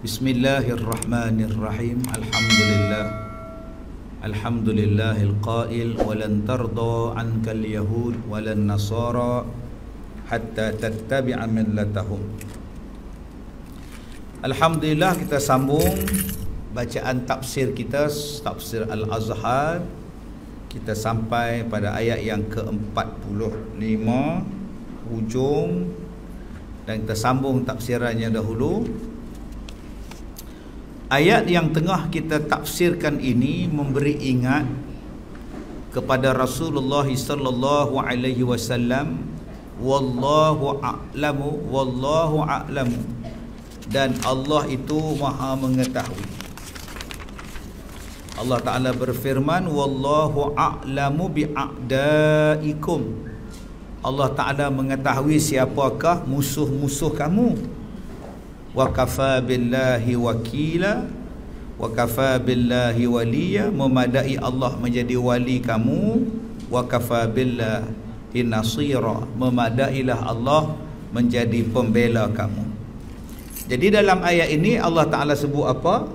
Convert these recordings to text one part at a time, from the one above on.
Bismillahirrahmanirrahim. Alhamdulillahil qail walan tarda ankal yahud walan nasara hatta tattabi'a millatahum. Alhamdulillah, kita sambung bacaan tafsir kita, tafsir Al-Azhar. Kita sampai pada ayat yang ke-45 hujung, dan kita sambung tafsirannya dahulu. Ayat yang tengah kita tafsirkan ini memberi ingat kepada Rasulullah sallallahu alaihi wasallam, wallahu a'lamu, dan Allah itu Maha mengetahui. Allah Ta'ala berfirman, wallahu a'lamu bi'a'daikum. Allah Ta'ala mengetahui siapakah musuh-musuh kamu. Wa kafa billahi wakila, wa kafa billahi waliya, memadai Allah menjadi wali kamu. Wa kafa billahi nasira, memadailah Allah menjadi pembela kamu. Jadi dalam ayat ini Allah Ta'ala sebut apa?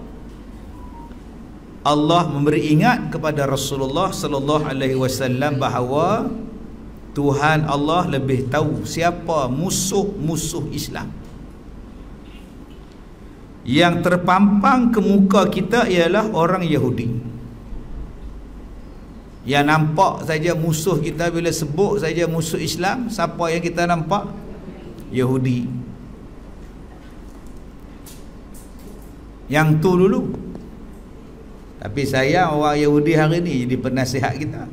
Allah memberi ingat kepada Rasulullah sallallahu alaihi wasallam bahawa Tuhan Allah lebih tahu siapa musuh-musuh Islam. Yang terpampang ke muka kita ialah orang Yahudi. Yang nampak saja musuh kita, bila sebut saja musuh Islam, siapa yang kita nampak? Yahudi. Yang tu dulu. Tapi sayang orang Yahudi hari ni jadi penasihat kita.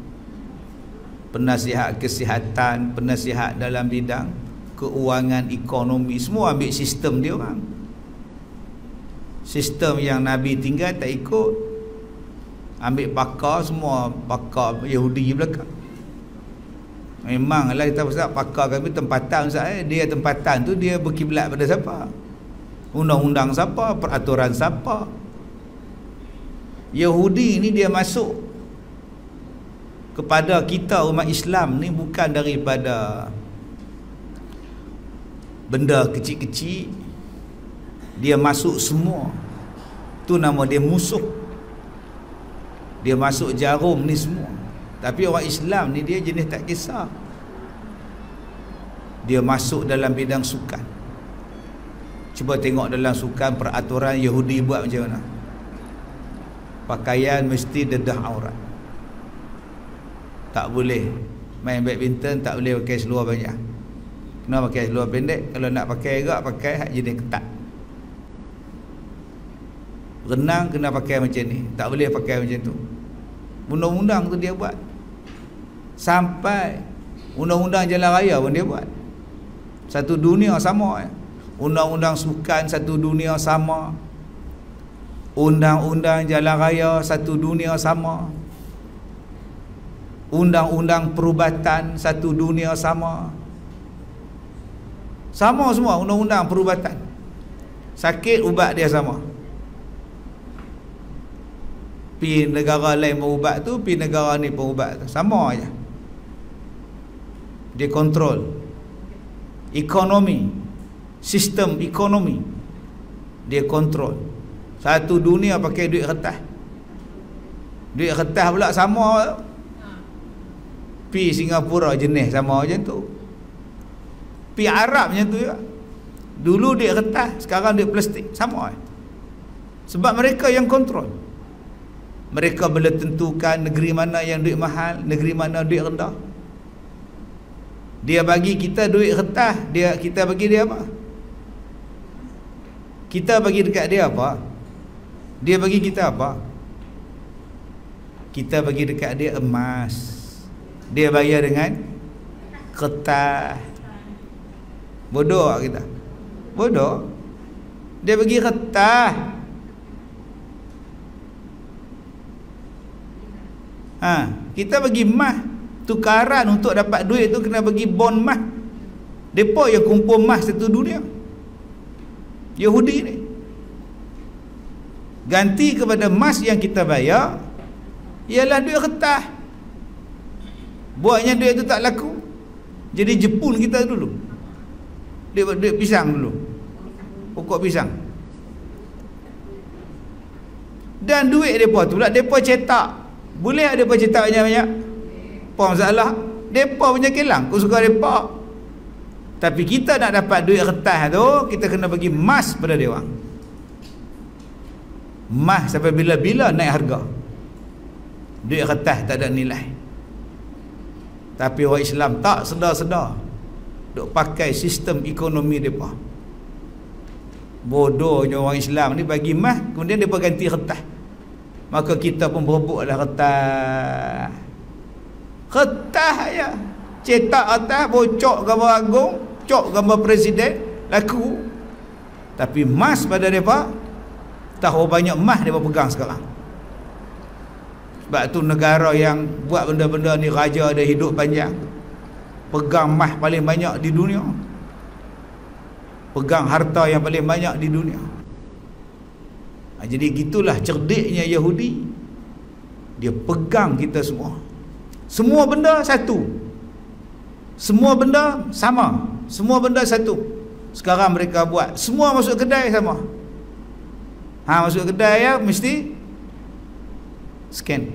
Penasihat kesihatan, penasihat dalam bidang keuangan, ekonomi, semua ambil sistem dia orang. Sistem yang Nabi tinggal tak ikut, ambil pakar, semua pakar Yahudi belakang. Memanglah kita Ustaz, pakar kami tempatan Ustaz, dia tempatan tu dia berkiblat pada siapa? Undang-undang siapa? Peraturan siapa? Yahudi ni dia masuk kepada kita umat Islam ni bukan daripada benda kecil-kecil. Dia masuk semua. Tu nama dia musuh. Dia masuk jarum ni semua. Tapi orang Islam ni dia jenis tak kisah. Dia masuk dalam bidang sukan. Cuba tengok dalam sukan peraturan Yahudi buat macam mana. Pakaian mesti dedah aurat. Tak boleh main badminton, tak boleh pakai seluar banyak. Kena pakai seluar pendek. Kalau nak pakai agak, pakai hak jenis ketat. Renang kena pakai macam ni, tak boleh pakai macam tu. Undang-undang tu dia buat. Sampai undang-undang jalan raya pun dia buat. Satu dunia sama. Undang-undang sukan satu dunia sama. Undang-undang jalan raya satu dunia sama. Undang-undang perubatan satu dunia sama. Sama semua undang-undang perubatan. Sakit ubat dia sama. Pi negara lain perubat tu, pi negara ni perubat tu, sama aja. Dia kontrol ekonomi, sistem ekonomi dia kontrol. Satu dunia pakai duit kertas. Duit kertas pula sama. Pi Singapura jenis sama macam tu. Pi Arab macam tu juga. Dulu duit kertas, sekarang duit plastik, sama. Sebab mereka yang kontrol. Mereka boleh tentukan negeri mana yang duit mahal, negeri mana duit rendah. Dia bagi kita duit kertas, kita bagi dia apa? Kita bagi dekat dia apa? Dia bagi kita apa? Kita bagi dekat dia emas. Dia bayar dengan kertas. Bodoh kita. Bodoh. Dia bagi kertas. Kita bagi emas. Tukaran untuk dapat duit tu kena bagi bond emas. Depa yang kumpul emas satu dunia. Yahudi ni. Ganti kepada emas yang kita bayar ialah duit kertas. Buatnya duit tu tak laku. Jadi Jepun kita dulu. Duit pisang dulu. Pokok pisang. Dan duit mereka tu pula mereka cetak. Boleh ada mereka cetak banyak-banyak? Apa masalah? Mereka punya kilang, aku suka mereka. Tapi kita nak dapat duit kertas tu, kita kena bagi emas pada dia orang. Emas sampai bila-bila naik harga. Duit kertas tak ada nilai. Tapi orang Islam tak sedar-sedar duk pakai sistem ekonomi mereka. Bodohnya orang Islam ni bagi emas, kemudian mereka ganti kertas. Maka kita pun berebutlah kertas. Kertas ya. Cetak atas, bocok gambar agung, cok gambar presiden, laku. Tapi emas pada mereka, tahu banyak emas mereka pegang sekarang. Sebab tu negara yang buat benda-benda ni, raja dia hidup panjang, pegang emas paling banyak di dunia, pegang harta yang paling banyak di dunia. Jadi gitulah cerdiknya Yahudi. Dia pegang kita semua. Semua benda satu, semua benda sama, semua benda satu. Sekarang mereka buat semua masuk kedai sama. Masuk kedai ya mesti scan.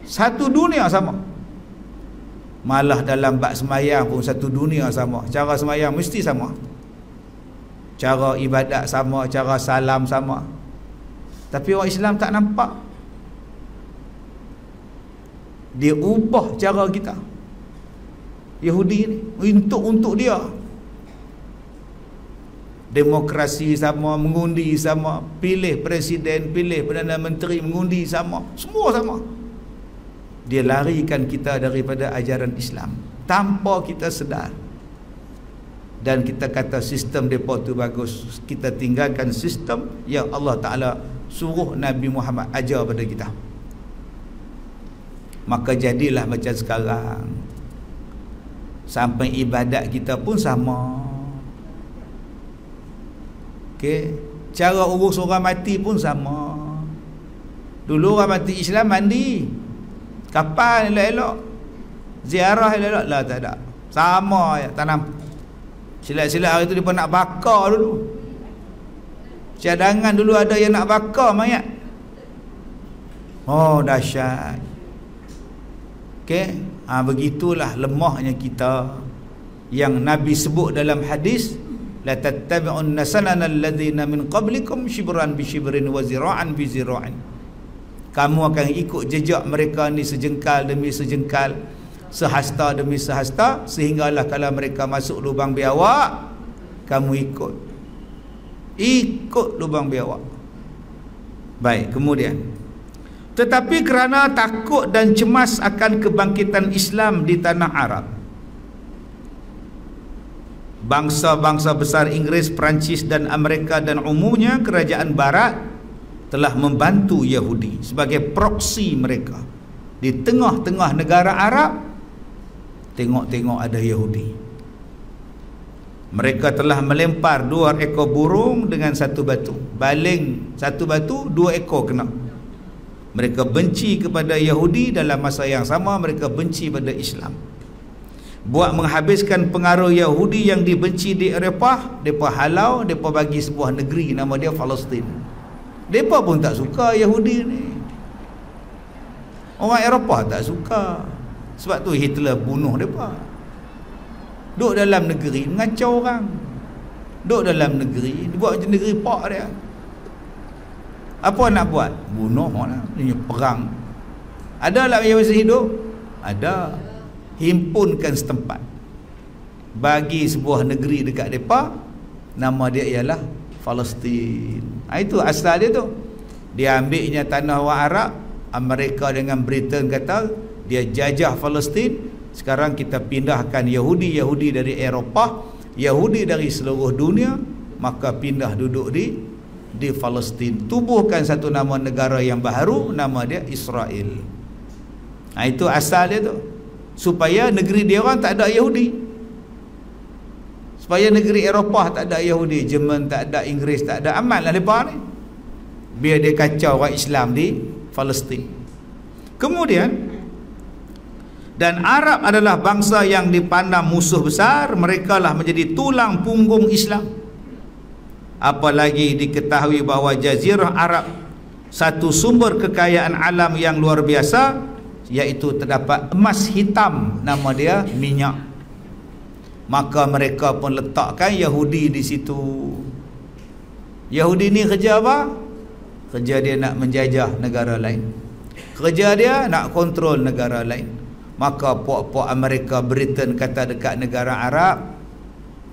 Satu dunia sama. Malah dalam bab semayang pun satu dunia sama. Cara semayang mesti sama. Cara ibadat sama, cara salam sama. Tapi orang Islam tak nampak. Dia ubah cara kita. Yahudi ni untuk dia. Demokrasi sama, mengundi sama, pilih presiden, pilih Perdana Menteri, mengundi sama, semua sama. Dia larikan kita daripada ajaran Islam tanpa kita sedar. Dan kita kata sistem mereka tu bagus, kita tinggalkan sistem yang Allah Ta'ala suruh Nabi Muhammad ajar pada kita. Maka jadilah macam sekarang, sampai ibadat kita pun sama. Okey, cara urus orang mati pun sama. Dulu orang mati Islam mandi, kapal elok-elok, ziarah elok-elok, lah tak ada. Sama ya, tanam. Silat-silat hari tu dia pun nak bakar dulu. Cadangan dulu ada yang nak bakar mayat. Oh dahsyat. Okey, begitulah lemahnya kita yang Nabi sebut dalam hadis, la tattabi'unna sanana alladhina min qablikum shibran bi shibrin wa zira'an bi zira'in. Kamu akan ikut jejak mereka ni sejengkal demi sejengkal, sehasta demi sehasta, sehinggalah kalau mereka masuk lubang biawak, kamu ikut lubang biawak. Baik, kemudian, tetapi kerana takut dan cemas akan kebangkitan Islam di tanah Arab, bangsa-bangsa besar Inggeris, Perancis dan Amerika dan umumnya kerajaan barat telah membantu Yahudi sebagai proksi mereka. Di tengah-tengah negara Arab, tengok-tengok ada Yahudi. Mereka telah melempar 2 ekor burung dengan satu batu. Baling satu batu, 2 ekor kena. Mereka benci kepada Yahudi, dalam masa yang sama mereka benci pada Islam. Buat menghabiskan pengaruh Yahudi yang dibenci di Eropah, mereka halau, mereka bagi sebuah negeri nama dia Palestin. Mereka pun tak suka Yahudi ni. Orang Eropah tak suka. Sebab tu Hitler bunuh mereka. Duduk dalam negeri mengacau orang. Duduk dalam negeri, dia buat macam negeri pak dia. Apa nak buat? Bunuh lah. Ini perang. Ada tak yang masih hidup? Ada. Himpunkan setempat, bagi sebuah negeri dekat mereka, nama dia ialah Palestin. Itu asal dia tu. Dia ambilnya tanah orang Arab. Amerika dengan Britain kata dia jajah Palestin. Sekarang kita pindahkan Yahudi dari Eropah, Yahudi dari seluruh dunia, maka pindah duduk di Palestin. Tubuhkan satu nama negara yang baru, nama dia Israel. Itu asal dia tu. Supaya negeri dia orang tak ada Yahudi, supaya negeri Eropah tak ada Yahudi, Jerman tak ada, Inggeris tak ada, aman lah mereka ni, biar dia kacau orang Islam di Palestin. Kemudian, dan Arab adalah bangsa yang dipandang musuh besar, mereka lah menjadi tulang punggung Islam. Apalagi diketahui bahawa Jazirah Arab satu sumber kekayaan alam yang luar biasa, iaitu terdapat emas hitam, nama dia minyak. Maka mereka pun letakkan Yahudi di situ. Yahudi ni kerja apa? Kerja dia nak menjajah negara lain, kerja dia nak kontrol negara lain. Maka puak-puak Amerika, Britain kata dekat negara Arab,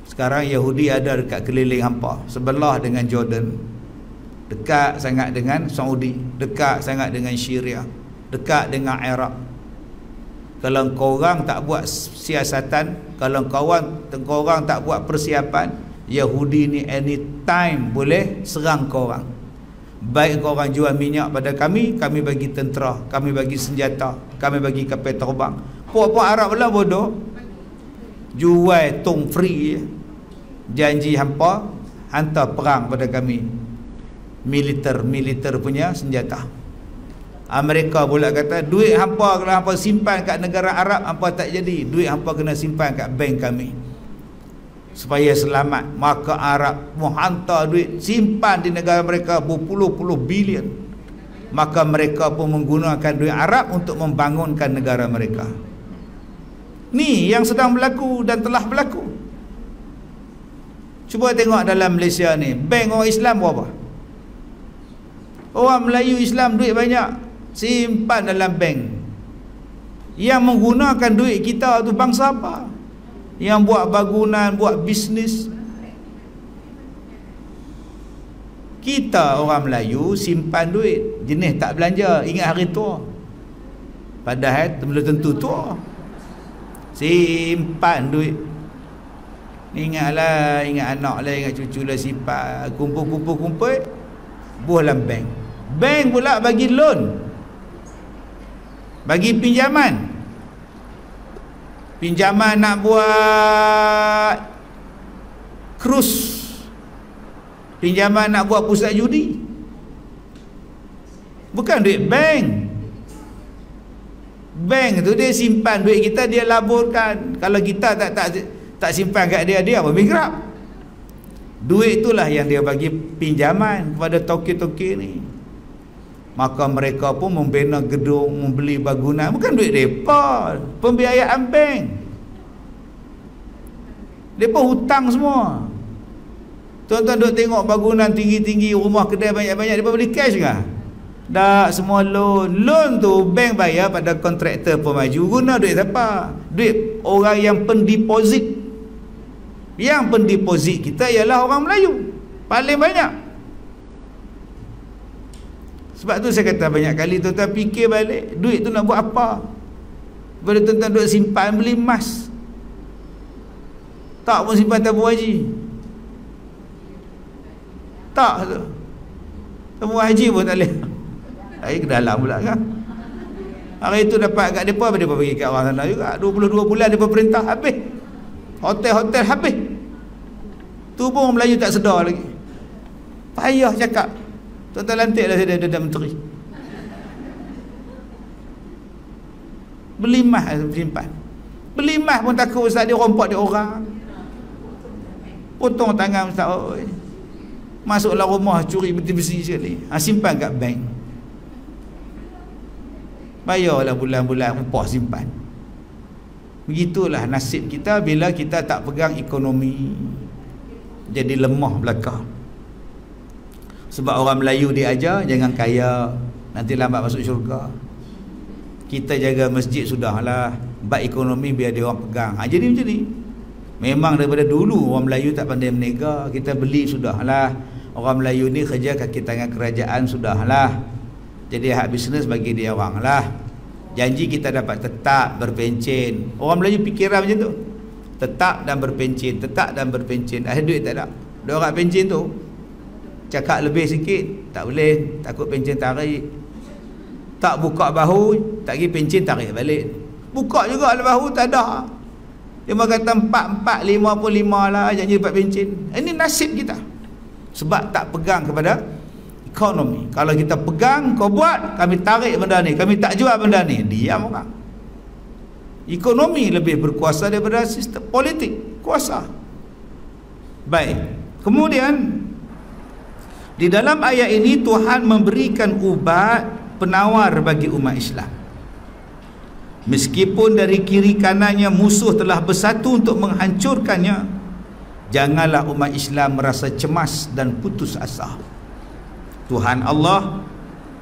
sekarang Yahudi ada dekat keliling hampa, sebelah dengan Jordan, dekat sangat dengan Saudi, dekat sangat dengan Syria, dekat dengan Iraq. Kalau korang tak buat siasatan, kalau korang tak buat persiapan, Yahudi ni anytime boleh serang korang. Baik korang jual minyak pada kami bagi tentera, kami bagi senjata, kami bagi kapal terbang. Puak-puak Arab pula bodoh, jual tong free, janji hampa hantar perang pada kami, militer punya senjata. Amerika pula kata, duit hampa kalau hampa simpan kat negara Arab, hampa tak jadi, duit hampa kena simpan kat bank kami supaya selamat. Maka Arab menghantar duit, simpan di negara mereka berpuluh-puluh bilion. Maka mereka pun menggunakan duit Arab untuk membangunkan negara mereka. Ni yang sedang berlaku dan telah berlaku. Cuba tengok dalam Malaysia ni, bank orang Islam berapa? Orang Melayu Islam duit banyak, simpan dalam bank. Yang menggunakan duit kita tu bangsa apa? Yang buat bangunan, buat bisnes. Kita orang Melayu simpan duit, jenis tak belanja, ingat hari tua. Padahal belum tentu tua. Simpan duit. Ingatlah, ingat anak lah, ingat cucu lah, simpan, kumpul, buah dalam bank. Bank pula bagi loan, bagi pinjaman nak buat cruise, pinjaman nak buat pusat judi. Bukan duit bank. Bank tu dia simpan duit kita, dia laburkan. Kalau kita tak simpan kat dia apa bankrupt. Duit itulah yang dia bagi pinjaman kepada toke-toke ni. Maka mereka pun membina gedung, membeli bangunan, bukan duit mereka, pembiayaan bank. Mereka hutang semua. Tuan-tuan duk tengok bangunan tinggi-tinggi, rumah kedai banyak-banyak, mereka beli cash ke? Tak, semua loan. Loan tu bank bayar pada kontraktor pemaju. Guna duit siapa? Duit orang yang pendeposit. Yang pendeposit kita ialah orang Melayu paling banyak. Sebab tu saya kata banyak kali, tuan-tuan fikir balik, duit tu nak buat apa? Bila tuan-tuan duk simpan, beli emas. Tak pun simpan tabung haji. Tak tu. Tabung haji pun tak boleh. Saya ke dalam pula kan. Hari tu dapat kat depa, mereka bagi kat orang sana juga. 22 bulan depa perintah habis. Hotel-hotel habis. Tu pun orang Melayu tak sedar lagi. Payah cakap. Tuan-tuan lantiklah saya ada menteri. Beli emas simpan. Beli emas pun takut ustaz dia rompak dia orang. Potong tangan ustaz. Oi. Masuklah rumah curi besi-besi sekali. Simpan kat bank. Bayarlah bulan-bulan upah simpan. Begitulah nasib kita bila kita tak pegang ekonomi. Jadi lemah belaka. Sebab orang Melayu diajar jangan kaya, nanti lambat masuk syurga. Kita jaga masjid sudahlah, bab ekonomi biar dia orang pegang. Jadi macam ni. Memang daripada dulu orang Melayu tak pandai menega, kita beli sudahlah. Orang Melayu ni kerja kaki tangan kerajaan sudahlah. Jadi hak bisnes bagi dia orang lah. Janji kita dapat tetap berpencen. Orang Melayu fikiran macam tu. Tetap dan berpencen, tetap dan berpencen. Akhir duit tak ada. Dia orang pencen tu cakap lebih sikit, tak boleh, takut pencen tarik. Tak buka bahu, tak pergi pencen tarik balik. Buka juga bahu, tak ada. Dia kata 4, 55 lah janji dapat pencen. Ini nasib kita. Sebab tak pegang kepada ekonomi. Kalau kita pegang, kau buat, kami tarik benda ni, kami tak jual benda ni, diam orang. Ekonomi lebih berkuasa daripada sistem politik, kuasa. Baik. Kemudian Di dalam ayat ini Tuhan memberikan ubat penawar bagi umat Islam. Meskipun dari kiri kanannya musuh telah bersatu untuk menghancurkannya, janganlah umat Islam merasa cemas dan putus asa. Tuhan Allah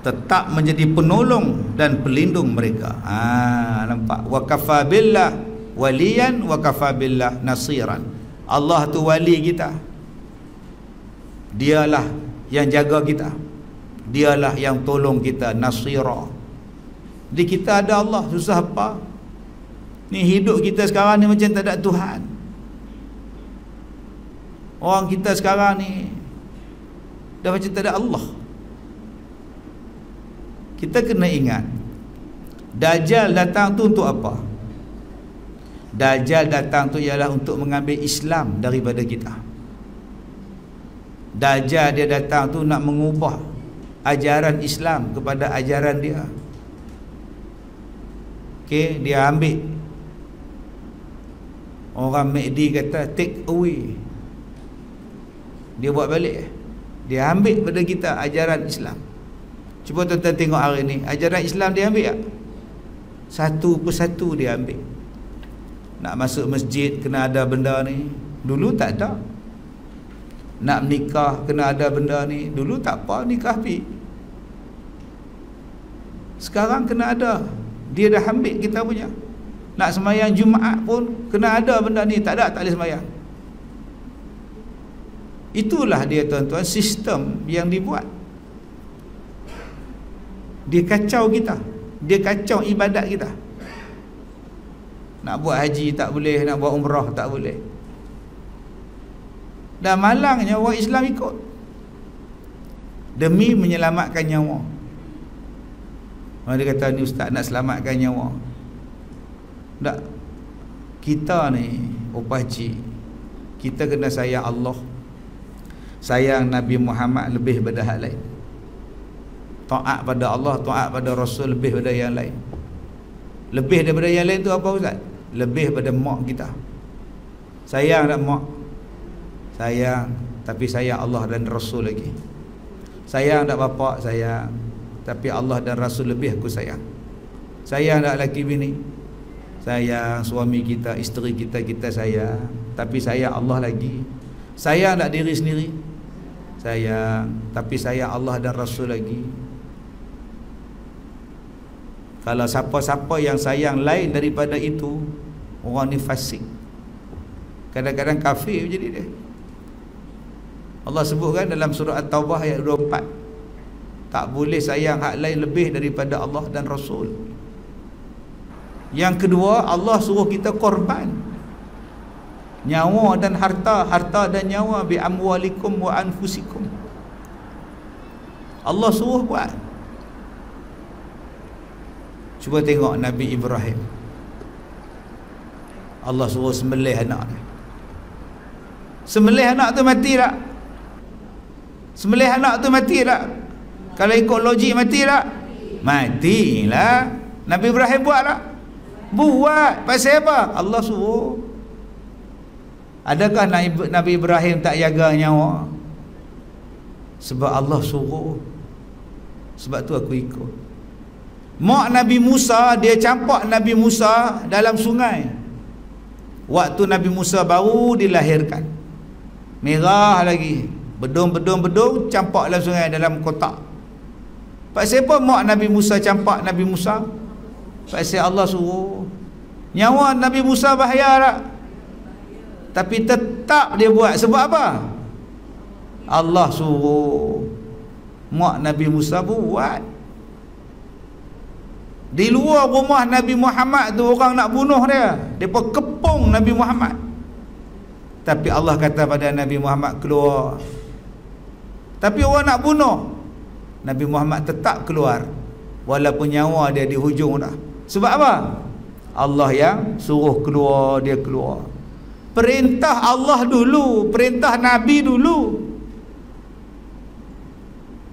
tetap menjadi penolong dan pelindung mereka. Nampak? Wa kafa billah waliyan wa kafa billah nasiran. Allah tu wali kita. Dialah yang jaga kita. Dialah yang tolong kita, nasira. Di kita ada Allah, susah apa? Ni hidup kita sekarang ni macam tak ada Tuhan. Orang kita sekarang ni dah macam tak ada Allah. Kita kena ingat, Dajjal datang tu untuk apa? Dajjal datang tu ialah untuk mengambil Islam daripada kita. Dajjal dia datang tu nak mengubah ajaran Islam kepada ajaran dia. Okey, dia ambil. Orang Mahdi kata take away. Dia buat balik. Dia ambil pada kita ajaran Islam. Cuba tuan-tuan tengok hari ni, ajaran Islam dia ambil tak? Satu persatu dia ambil. Nak masuk masjid kena ada benda ni. Dulu tak ada. Nak menikah kena ada benda ni. Dulu tak apa, nikah pi. Sekarang kena ada. Dia dah ambil kita punya. Nak sembahyang Jumaat pun kena ada benda ni. Tak ada, tak boleh sembahyang. Itulah dia tuan-tuan, sistem yang dibuat. Dia kacau kita. Dia kacau ibadat kita. Nak buat haji tak boleh, nak buat umrah tak boleh. Dan malangnya orang Islam ikut demi menyelamatkan nyawa. Dia kata ni ustaz nak selamatkan nyawa. Tak. Kita ni opacik, kita kena sayang Allah, sayang Nabi Muhammad lebih pada hal lain. Taat pada Allah, taat pada Rasul lebih pada yang lain. Lebih daripada yang lain tu apa ustaz? Lebih pada mak kita. Sayang tak mak? Sayang, tapi sayang Allah dan Rasul lagi. Sayang tak bapak? Sayang, tapi Allah dan Rasul lebih aku sayang. Sayang tak laki bini? Sayang suami kita, isteri kita, kita sayang, tapi sayang Allah lagi. Sayang tak diri sendiri? Sayang, tapi sayang Allah dan Rasul lagi. Kalau siapa-siapa yang sayang lain daripada itu, orang ni fasik. Kadang-kadang kafir jadi dia. Allah sebutkan dalam surah At-Taubah ayat 24, tak boleh sayang hak lain lebih daripada Allah dan Rasul. Yang kedua, Allah suruh kita korban nyawa dan harta, harta dan nyawa, bi amwalikum wa anfusikum. Allah suruh buat. Cuba tengok Nabi Ibrahim, Allah suruh sembelih anak dia. Sembelih anak tu mati tak? Sembelih anak tu mati tak? Kalau ikut logik mati tak? Matilah. Nabi Ibrahim buat tak? Buat. Pasal apa? Allah suruh. Adakah Nabi Ibrahim tak jaga nyawa? Sebab Allah suruh. Sebab tu aku ikut. Mak Nabi Musa, dia campak Nabi Musa dalam sungai waktu Nabi Musa baru dilahirkan. Merah lagi, bedung campak dalam sungai, dalam kotak. Pasal apa mak Nabi Musa campak Nabi Musa? Pasal Allah suruh. Nyawa Nabi Musa bahaya tak? Tapi tetap dia buat. Sebab apa? Allah suruh. Mak Nabi Musa buat. Di luar rumah Nabi Muhammad tu orang nak bunuh dia. Depa kepung Nabi Muhammad. Tapi Allah kata pada Nabi Muhammad keluar. Tapi orang nak bunuh, Nabi Muhammad tetap keluar walaupun nyawa dia di hujung dah. Sebab apa? Allah yang suruh keluar, dia keluar. Perintah Allah dulu, perintah Nabi dulu.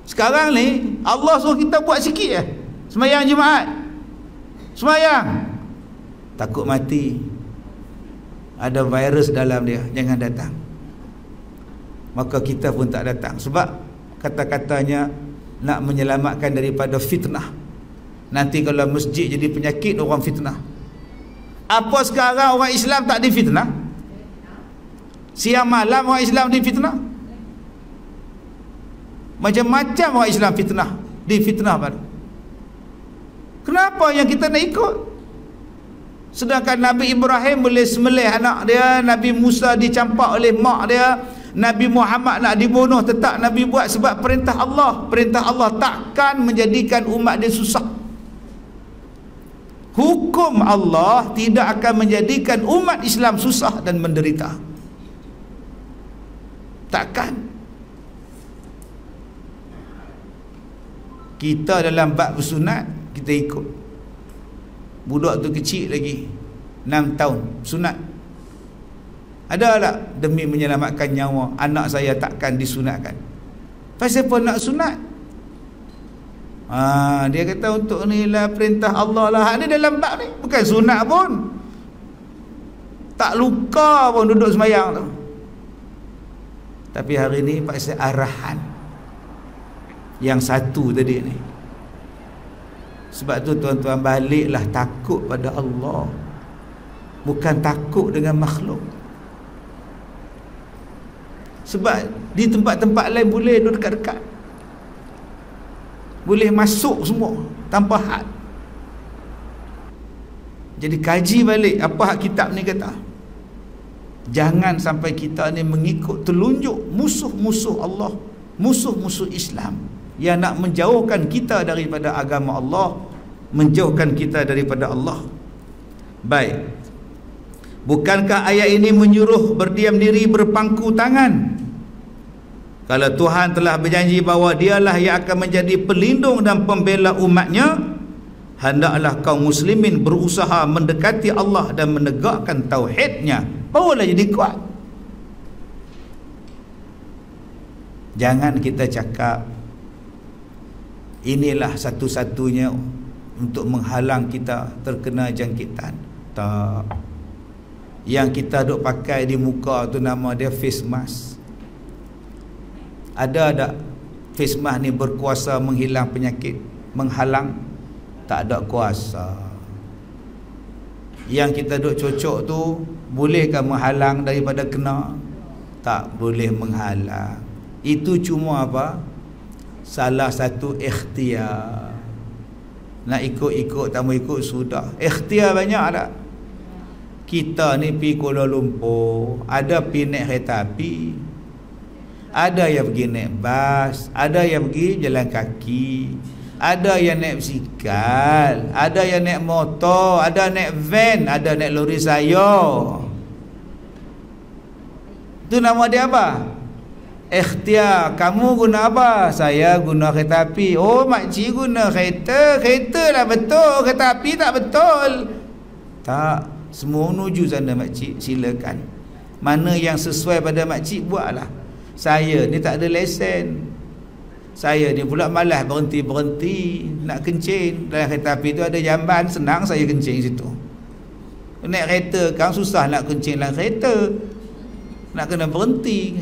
Sekarang ni Allah suruh kita buat sikit je. Sembahyang Jumaat, sembahyang, takut mati, ada virus dalam dia, jangan datang. Maka kita pun tak datang. Sebab kata-katanya nak menyelamatkan daripada fitnah. Nanti kalau masjid jadi penyakit, orang fitnah. Apa sekarang orang Islam tak difitnah? Siang malam orang Islam difitnah. Macam-macam orang Islam fitnah, difitnah pada. Kenapa yang kita nak ikut? Sedangkan Nabi Ibrahim boleh sembelih anak dia, Nabi Musa dicampak oleh mak dia, Nabi Muhammad nak dibunuh, tetap Nabi buat sebab perintah Allah. Perintah Allah takkan menjadikan umat dia susah. Hukum Allah tidak akan menjadikan umat Islam susah dan menderita. Takkan. Kita dalam bab bersunat, kita ikut. Budak tu kecil lagi, 6 tahun, sunat. Ada tak demi menyelamatkan nyawa anak saya takkan disunatkan? Pasal apa nak sunat? Dia kata untuk ni lah perintah Allah lah. Ni dalam bab ni bukan sunat pun. Tak luka pun duduk sembahyang tu. Tapi hari ni pasal arahan yang satu tadi ni. Sebab tu tuan-tuan, baliklah takut pada Allah, bukan takut dengan makhluk. Sebab di tempat-tempat lain boleh duduk dekat-dekat, boleh masuk semua tanpa had. Jadi kaji balik apa hak kitab ni kata. Jangan sampai kita ni mengikut telunjuk musuh-musuh Allah, musuh-musuh Islam yang nak menjauhkan kita daripada agama Allah, menjauhkan kita daripada Allah. Baik, bukankah ayat ini menyuruh berdiam diri, berpangku tangan? Kalau Tuhan telah berjanji bahawa dialah yang akan menjadi pelindung dan pembela umatnya, hendaklah kaum muslimin berusaha mendekati Allah dan menegakkan tauhidnya, barulah jadi kuat. Jangan kita cakap inilah satu-satunya untuk menghalang kita terkena jangkitan. Tak. Yang kita duk pakai di muka tu nama dia face mask. Ada tak face mask ni berkuasa menghilang penyakit, menghalang? Tak ada kuasa. Yang kita duk cocok tu bolehkah menghalang daripada kena? Tak boleh menghalang. Itu cuma apa? Salah satu ikhtiar. Nak ikut-ikut, tak mau ikut sudah. Ikhtiar banyak tak? Kita ni pergi Kuala Lumpur, ada pergi naik kereta api, ada yang pergi naik bas, ada yang pergi jalan kaki, ada yang naik basikal, ada yang naik motor, ada naik van, ada naik lori sayur. Itu nama dia apa? Ikhtiar. Kamu guna apa? Saya guna kereta api. Oh, makcik guna kereta. Kereta lah betul, kereta api tak betul. Tak. Semua menuju sana makcik, silakan. Mana yang sesuai pada makcik, buatlah. Saya ni tak ada lesen. Saya ni pula malas berhenti-berhenti nak kencing. Dalam kereta api tu ada jamban, senang saya kencing situ. Naik kereta kan susah nak kencing dalam kereta, nak kena berhenti.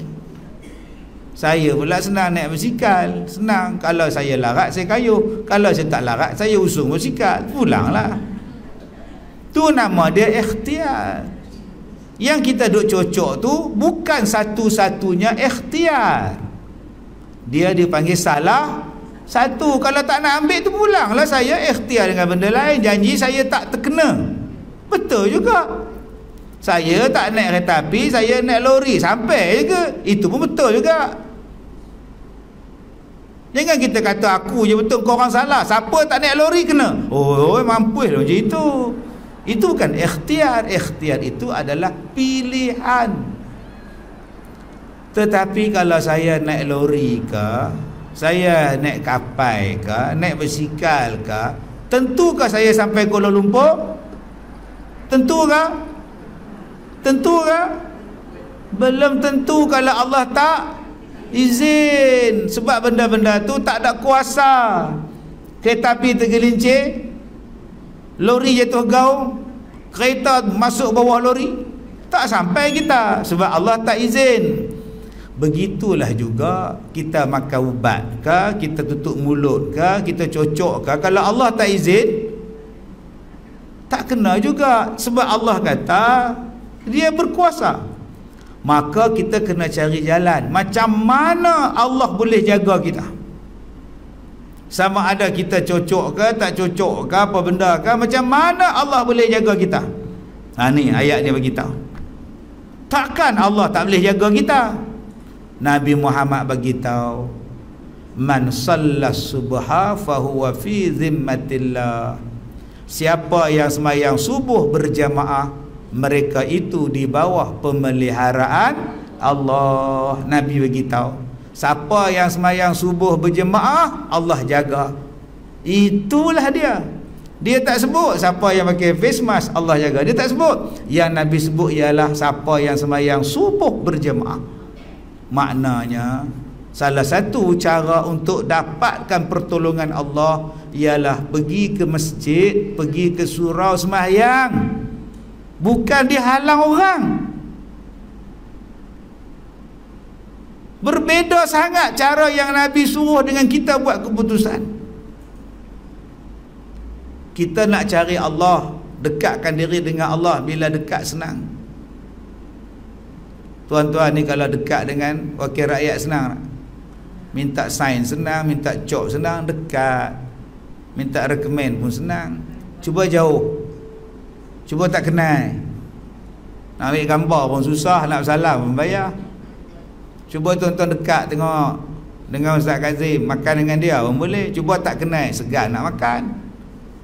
Saya pula senang naik basikal, senang. Kalau saya larat, saya kayuh. Kalau saya tak larat, saya usung basikal, pulanglah. Tu nama dia ikhtiar. Yang kita duk cocok tu bukan satu-satunya ikhtiar. Dia dipanggil salah satu. Kalau tak nak ambil tu pulanglah. Saya ikhtiar dengan benda lain, janji saya tak terkena. Betul juga. Saya tak naik kereta api, saya naik lori, sampai je ke? Itu pun betul juga. Jangan kita kata aku je betul, kau orang salah. Siapa tak naik lori kena? Oh, mampus lah macam itu. Itu bukan ikhtiar. Ikhtiar itu adalah pilihan. Tetapi kalau saya naik lori ke, saya naik kapal ke, naik basikal ke, tentukah saya sampai Kuala Lumpur? Tentukah? Tentukah? Belum tentu kalau Allah tak izin. Sebab benda-benda tu tak ada kuasa. Kereta api tergelincir, lori jatuh gaung, kereta masuk bawah lori, tak sampai kita sebab Allah tak izin. Begitulah juga kita makan ubat ke, kita tutup mulut ke, kita cocok ke, kalau Allah tak izin tak kena juga. Sebab Allah kata dia berkuasa. Maka kita kena cari jalan macam mana Allah boleh jaga kita. Sama ada kita cocok ke tak cocok ke, apa benda ke, macam mana Allah boleh jaga kita. Ni ayat ni beritahu. Takkan Allah tak boleh jaga kita. Nabi Muhammad bagi tahu, man sallas subha fahuwa fi zimmatillah. Siapa yang sembahyang subuh berjamaah, mereka itu di bawah pemeliharaan Allah. Nabi bagi tahu, siapa yang sembahyang subuh berjamaah, Allah jaga. Itulah dia. Dia tak sebut siapa yang pakai face mask Allah jaga. Dia tak sebut. Yang Nabi sebut ialah siapa yang sembahyang subuh berjamaah. Maknanya salah satu cara untuk dapatkan pertolongan Allah ialah pergi ke masjid, pergi ke surau sembahyang, bukan dihalang orang. Berbeza sangat cara yang Nabi suruh dengan kita buat keputusan. Kita nak cari Allah, dekatkan diri dengan Allah, bila dekat senang. Tuan-tuan ni kalau dekat dengan wakil rakyat senang. Minta sign senang, minta job senang, dekat. Minta recommend pun senang. Cuba jauh, cuba tak kenal, nak ambil gambar pun susah, nak salam pun bayar. Cuba tuan-tuan dekat tengok dengan Ustaz Kazim, makan dengan dia pun boleh. Cuba tak kenal, segan nak makan.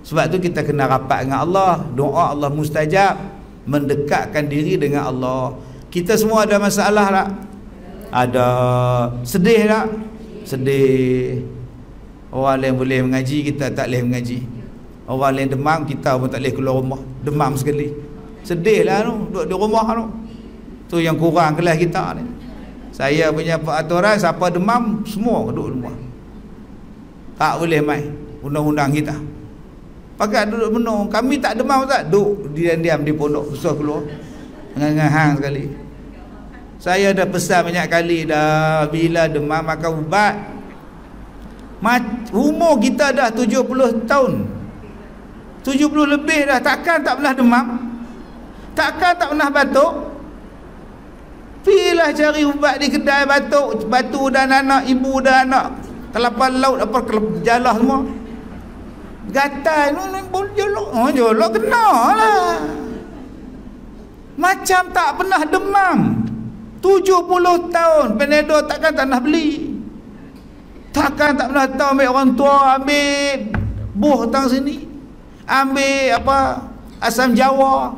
Sebab tu kita kena rapat dengan Allah. Doa Allah mustajab, mendekatkan diri dengan Allah. Kita semua ada masalah tak? Ada. Sedih tak? Sedih. Orang lain boleh mengaji, kita tak boleh mengaji. Orang lain demam, kita pun tak boleh keluar rumah. Demam sekali. Sedih lah tu, duduk di rumah tu. Tu yang kurang kelas kita ni. Saya punya peraturan, siapa demam, semua duduk rumah. Tak boleh main undang-undang kita. Pakai duduk penuh. Kami tak demam tak? Duduk diam-diam di pondok, susah keluar. Dengan hang sekali. Saya dah pesan banyak kali dah, bila demam makan ubat. Umur kita dah 70 tahun, 70 lebih dah, takkan tak pernah demam, takkan tak pernah batuk. Pilah cari ubat di kedai batuk, batu dan anak, ibu dan anak, kelapan laut apa jalah semua, gatal jolok kena lah. Macam tak pernah demam. 70 tahun Panadol takkan tak nak beli. Takkan tak pernah tahu ambil orang tua, ambil buah tang sini, ambil apa asam jawa,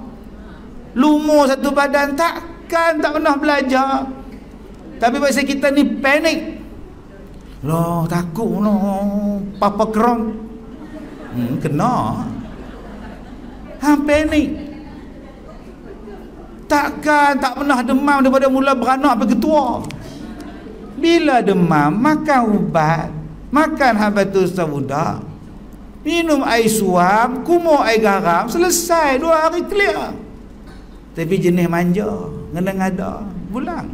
lumur satu badan. Takkan tak pernah belajar. Tapi pasal kita ni panik. Loh, takut loh, papa kerong. Kena. Panik. Takkan tak pernah demam daripada mula beranak sampai ketua. Bila demam, makan ubat, makan habatus sauda, minum air suam, kumur air garam, selesai 2 hari clear. Tapi jenis manja, ngada-ngada, pulang.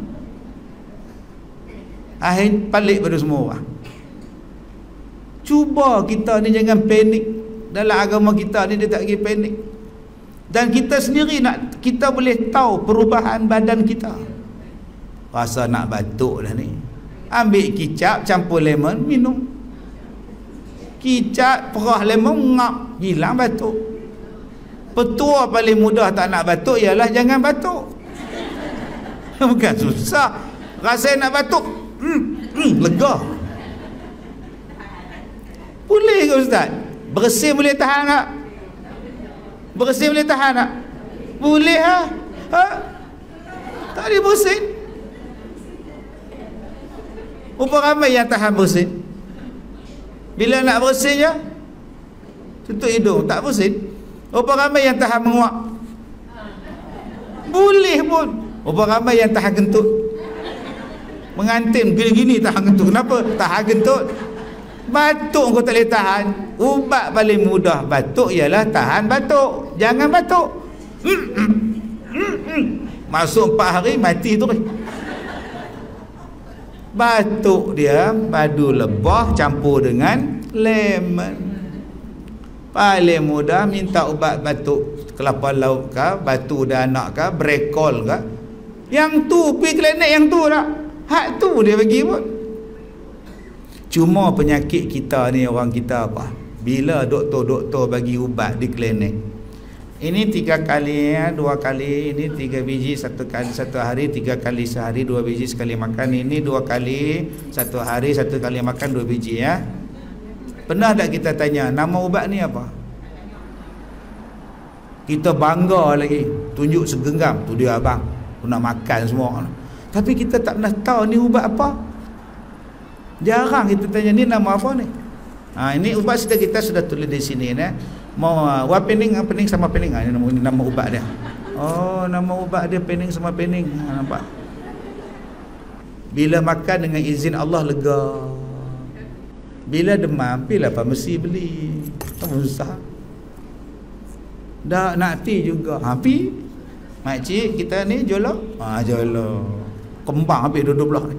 Akhir balik pada semua orang. Cuba kita ni jangan panik. Dalam agama kita ni dia tak pergi panik. Dan kita sendiri kita boleh tahu perubahan badan kita. Rasa nak batuk dah ni, ambil kicap campur lemon, minum. Kicap perah lemon, ngap, hilang batuk. Petua paling mudah tak nak batuk ialah jangan batuk. Bukan susah. Rasa nak batuk, lega. Boleh ke Ustaz? Bersin boleh tahan tak? Bersin boleh tahan tak? Boleh ha? Tak boleh bersin. Berapa ramai yang tahan bersin? Bila nak bersin je, tutup hidung, tak bersin. Berapa ramai yang tahan menguap? Boleh pun. Berapa ramai yang tahan kentut? Mengantin gini-gini tahan kentut. Kenapa? Tahan kentut. Batuk kau tak boleh tahan. Ubat paling mudah batuk ialah tahan batuk. Jangan batuk. Masuk 4 hari mati tu. Batuk dia madu lebah campur dengan lemon. Paling mudah minta ubat batuk kelapa laut ke, batu danak ke, brekol ke. Yang tu pergi klinik yang tu tak. Hak tu dia bagi pun. Cuma penyakit kita ni, orang kita apa? Bila doktor-doktor bagi ubat di klinik, ini 3 kali ya, 2 kali, ini 3 biji satu hari, 3 kali sehari 2 biji sekali makan, ini 2 kali satu hari 1 kali makan 2 biji ya. Pernah tak kita tanya nama ubat ni apa? Kita bangga lagi, tunjuk segenggam, tu dia abang, tu nak makan semua. Tapi kita tak pernah tahu ni ubat apa. Jarang kita tanya ni nama apa ni. Ini ubat kita sudah tulis di sini ya. Mau pening sama pening. Ini nama ubat dia. Oh, nama ubat dia pening sama pening. Nampak? Bila makan dengan izin Allah lega. Bila demam, pilih farmasi beli. Tak susah. Dah nak tea juga. Pi. Makcik kita ni jolok. Jolok. Kembang habis dua belah ni.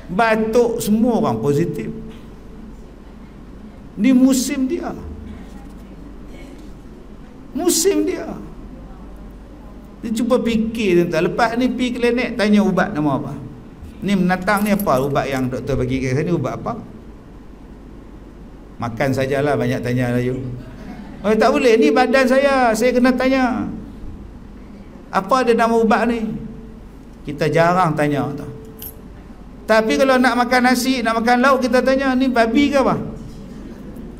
Batuk semua orang positif. Ni musim dia. Musim dia. Dia cuba fikir tentang lepas ni pergi klinik tanya ubat nama apa. Ni menatang ni apa ubat yang doktor bagi kat sini, ubat apa? Makan sajalah, banyak tanya layu. Oh tak boleh, ni badan saya kena tanya. Apa ada nama ubat ni? Kita jarang tanya tau. Tapi kalau nak makan nasi, nak makan lauk, kita tanya ni babi ke apa?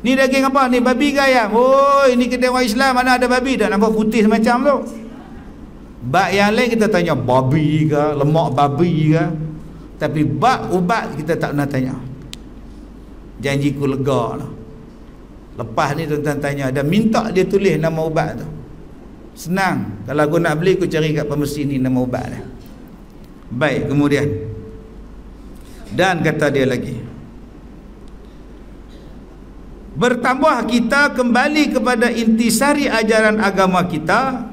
Ni daging apa? Ni babi ke ayam? Oh, ini kedai orang Islam mana ada babi dah, nampak putih semacam tu. Bak yang lain kita tanya babi ke, lemak babi ke. Tapi bak ubat kita tak pernah tanya. Janjiku lega lah. Lepas ni tuan-tuan tanya dan minta dia tulis nama ubat tu. Senang. Kalau aku nak beli, aku cari kat farmasi ni nama ubat dia. Baik, kemudian dan kata dia lagi, bertambah kita kembali kepada intisari ajaran agama kita,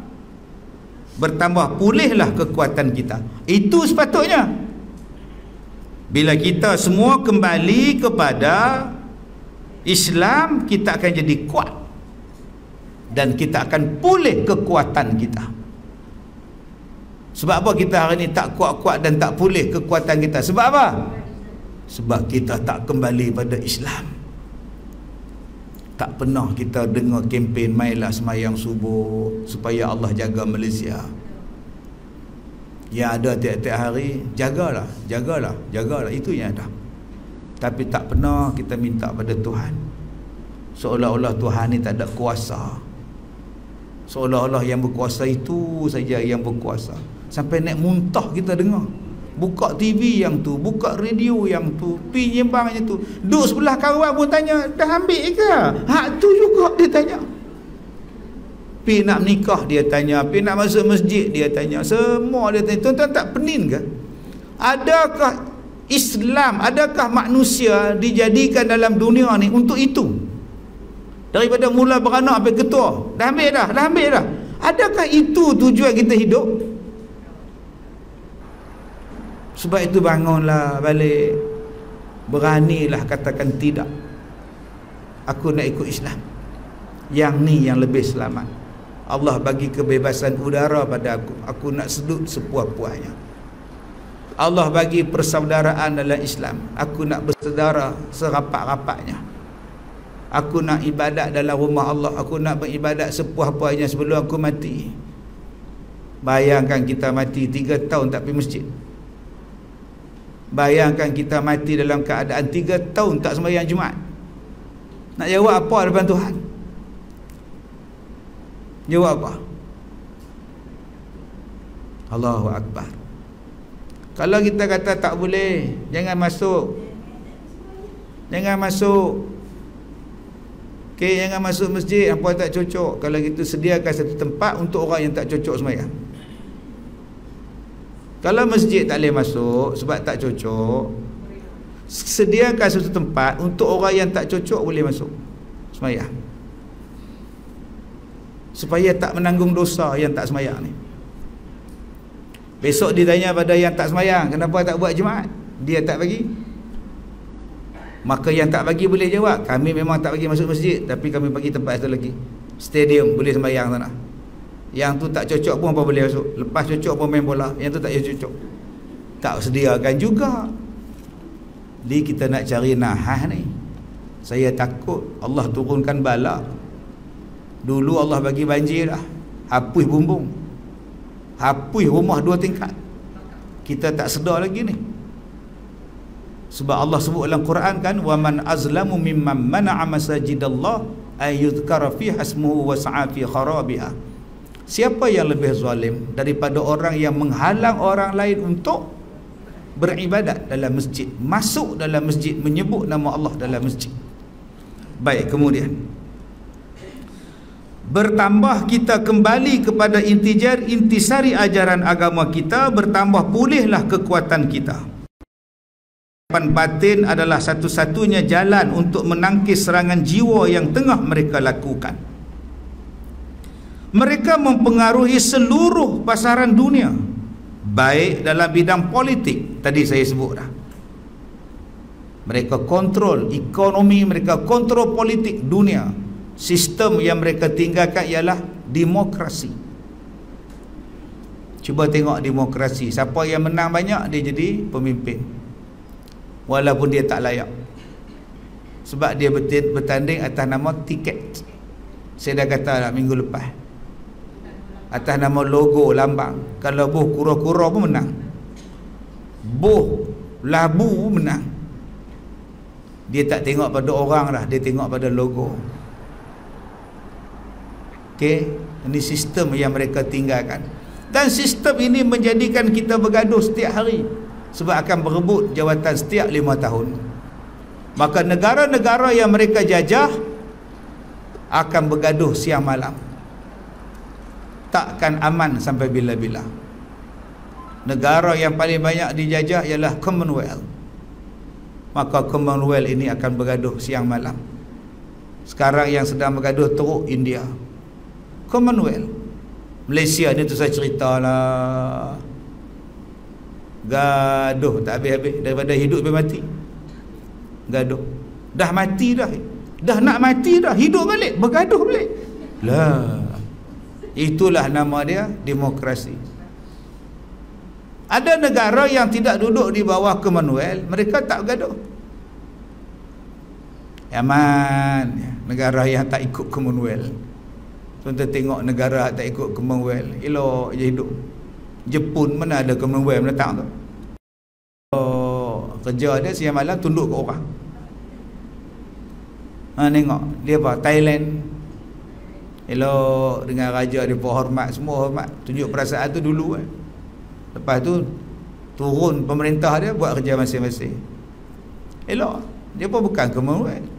bertambah pulihlah kekuatan kita. Itu sepatutnya. Bila kita semua kembali kepada Islam, kita akan jadi kuat dan kita akan pulih kekuatan kita. Sebab apa kita hari ni tak kuat-kuat dan tak pulih kekuatan kita? Sebab apa? Sebab kita tak kembali pada Islam. Tak pernah kita dengar kempen mailah semayang subuh supaya Allah jaga Malaysia. Yang ada tiap-tiap hari, jagalah. Itu yang ada. Tapi tak pernah kita minta pada Tuhan. Seolah-olah Tuhan ni tak ada kuasa. Seolah-olah yang berkuasa itu saja yang berkuasa. Sampai naik muntah kita dengar. Buka TV yang tu, buka radio yang tu, pi nyembangnya tu. Duduk sebelah kawan pun tanya, dah ambil ke? Hak tu juga dia tanya. Pi nak menikah dia tanya, pi nak masuk masjid dia tanya, semua dia tanya. Tuan-tuan tak pening ke? Adakah Islam, adakah manusia dijadikan dalam dunia ni untuk itu? Daripada mula beranak sampai ketua, dah ambil dah. Adakah itu tujuan kita hidup? Sebab itu bangunlah balik, beranilah katakan tidak. Aku nak ikut Islam. Yang ni yang lebih selamat. Allah bagi kebebasan udara pada aku nak sedut sepuas-puasnya. Allah bagi persaudaraan dalam Islam, aku nak bersaudara serapat-rapatnya. Aku nak ibadat dalam rumah Allah, aku nak beribadat sepuas-puasnya sebelum aku mati. Bayangkan kita mati 3 tahun tak pergi masjid. Bayangkan kita mati dalam keadaan 3 tahun tak sembahyang Jumaat. Nak jawab apa depan Tuhan? Jawab apa? Allahu Akbar. Kalau kita kata tak boleh, jangan masuk. Jangan masuk. Okey, jangan masuk masjid apa tak cocok. Kalau gitu sediakan satu tempat untuk orang yang tak cocok sembahyang. Kalau masjid tak boleh masuk sebab tak cocok, sediakan satu tempat untuk orang yang tak cocok boleh masuk sembahyang, supaya tak menanggung dosa yang tak sembahyang ni. Besok dia tanya pada yang tak sembahyang, kenapa tak buat jemaat? Dia tak bagi. Maka yang tak bagi boleh jawab, kami memang tak bagi masuk masjid, tapi kami bagi tempat satu lagi, stadium, boleh sembahyang sana. Yang tu tak cocok pun apa boleh masuk. Lepas cocok pun main bola, yang tu tak cocok, tak sediakan juga. Jadi kita nak cari nahah ni. Saya takut Allah turunkan bala. Dulu Allah bagi banjir dah, hapus bumbung, hapus rumah 2 tingkat. Kita tak sedar lagi ni. Sebab Allah sebut dalam Quran kan, wa man azlamu mimman mana'a masajidallah ay yuzkara fiha ismuhu wa sa'a fi kharabiha. Siapa yang lebih zalim daripada orang yang menghalang orang lain untuk beribadat dalam masjid, masuk dalam masjid, menyebut nama Allah dalam masjid. Baik, kemudian bertambah kita kembali kepada intisari ajaran agama kita, bertambah pulihlah kekuatan kita. Batin adalah satu-satunya jalan untuk menangkis serangan jiwa yang tengah mereka lakukan. Mereka mempengaruhi seluruh pasaran dunia, baik dalam bidang politik, tadi saya sebut dah. Mereka kontrol ekonomi, mereka kontrol politik dunia. Sistem yang mereka tinggalkan ialah demokrasi. Cuba tengok demokrasi, siapa yang menang banyak dia jadi pemimpin, walaupun dia tak layak, sebab dia bertanding atas nama tiket. Saya dah kata dah minggu lepas, atas nama logo, lambang. Kalau buh kura-kura pun menang, buh labu pun menang. Dia tak tengok pada orang dah, dia tengok pada logo. Okey, ini sistem yang mereka tinggalkan. Dan sistem ini menjadikan kita bergaduh setiap hari, sebab akan berebut jawatan setiap 5 tahun. Maka negara-negara yang mereka jajah akan bergaduh siang malam, takkan aman sampai bila-bila. Negara yang paling banyak dijajah ialah Commonwealth. Maka Commonwealth ini akan bergaduh siang malam. Sekarang yang sedang bergaduh teruk India, Commonwealth. Malaysia ni tu saya cerita lah, gaduh tak habis-habis, daripada hidup sampai mati gaduh. Dah mati dah, dah nak mati dah, hidup balik, bergaduh balik lah. Itulah nama dia demokrasi. Ada negara yang tidak duduk di bawah Commonwealth, mereka tak bergaduh. Yaman, negara yang tak ikut Commonwealth. Tuan-tuan tengok negara tak ikut Commonwealth, elok je hidup. Jepun mana ada Commonwealth menetang tu. Oh, kerja dia siang malam tunduk ke orang. Tengok dia apa, Thailand, elok dengan raja dia pun hormat, semua hormat, tunjuk perasaan tu dulu kan. Lepas tu turun pemerintah dia buat kerja masing-masing. Elok, dia pun bukan Commonwealth.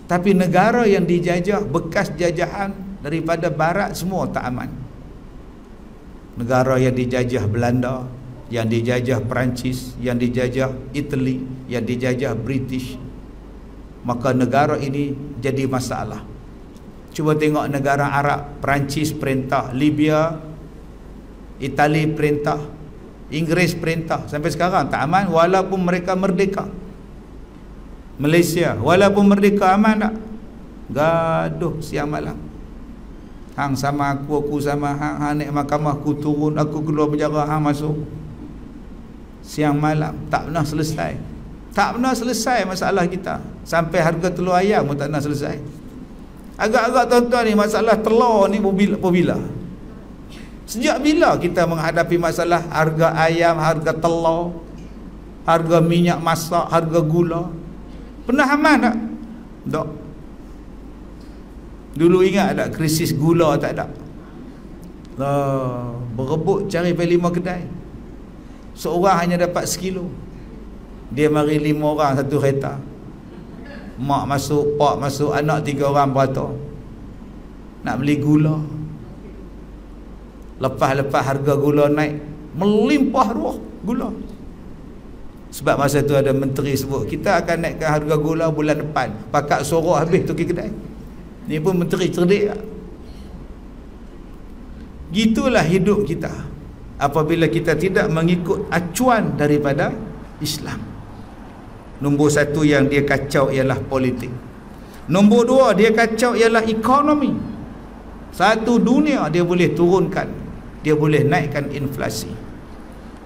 Tapi negara yang dijajah, bekas jajahan daripada barat, semua tak aman. Negara yang dijajah Belanda, yang dijajah Perancis, yang dijajah Italy, yang dijajah British, maka negara ini jadi masalah. Cuba tengok negara Arab, Perancis perintah, Libya, Itali perintah, Inggeris perintah, sampai sekarang tak aman walaupun mereka merdeka. Malaysia walaupun merdeka aman tak? Gaduh siang malam. Hang sama aku sama hang, hang naik mahkamah aku turun, aku keluar penjara, hang masuk. Siang malam, tak pernah selesai. Tak pernah selesai masalah kita. Sampai harga telur ayam pun tak pernah selesai. Agak-agak tuan-tuan ni, masalah telur ni bila? Sejak bila kita menghadapi masalah harga ayam, harga telur, harga minyak masak, harga gula? Pernah aman tak? Tak. Dulu ingat tak krisis gula? Tak ada. Berebut cari sampai 5 kedai. Seorang hanya dapat sekilo. Dia mari 5 orang satu kereta. Mak masuk, pak masuk, anak 3 orang beratur nak beli gula. Lepas-lepas harga gula naik, melimpah ruah gula. Sebab masa tu ada menteri sebut, kita akan naikkan harga gula bulan depan. Pakat sorok habis tu kedai. Ni pun menteri cerdik tak? Gitulah hidup kita. apabila kita tidak mengikut acuan daripada Islam. Nombor satu yang dia kacau ialah politik. Nombor dua, dia kacau ialah ekonomi. Satu, dunia dia boleh turunkan, dia boleh naikkan inflasi.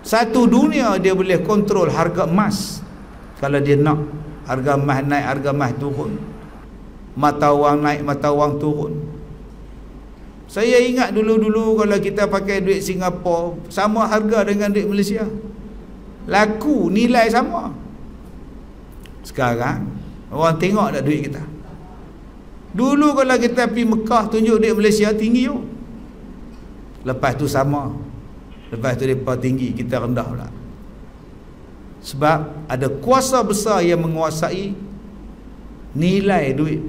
Satu, dunia dia boleh kontrol harga emas. Kalau dia nak harga emas naik, harga emas turun. Mata wang naik, mata wang turun. Saya ingat dulu-dulu kalau kita pakai duit Singapura sama harga dengan duit Malaysia, laku, nilai sama. Sekarang orang tengok tak duit kita. Dulu kalau kita pergi Mekah tunjuk duit Malaysia tinggi tu, lepas tu sama, lepas tu mereka tinggi, kita rendah pula. Sebab ada kuasa besar yang menguasai nilai duit.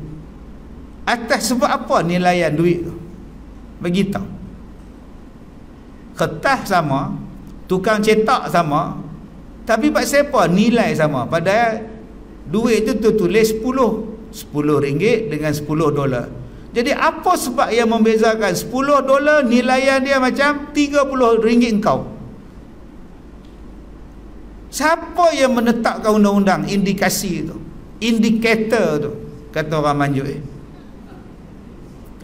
Atas sebab apa nilaian duit tu? Bagi tahu. Kertas sama, tukang cetak sama, tapi pasal apa nilai sama? Padahal duit tu tulis 10 ringgit dengan 10 dolar. Jadi apa sebab yang membezakan 10 dolar nilaian dia macam 30 ringgit engkau? Siapa yang menetapkan undang-undang indikasi tu? Indikator tu, kata orang Manjur.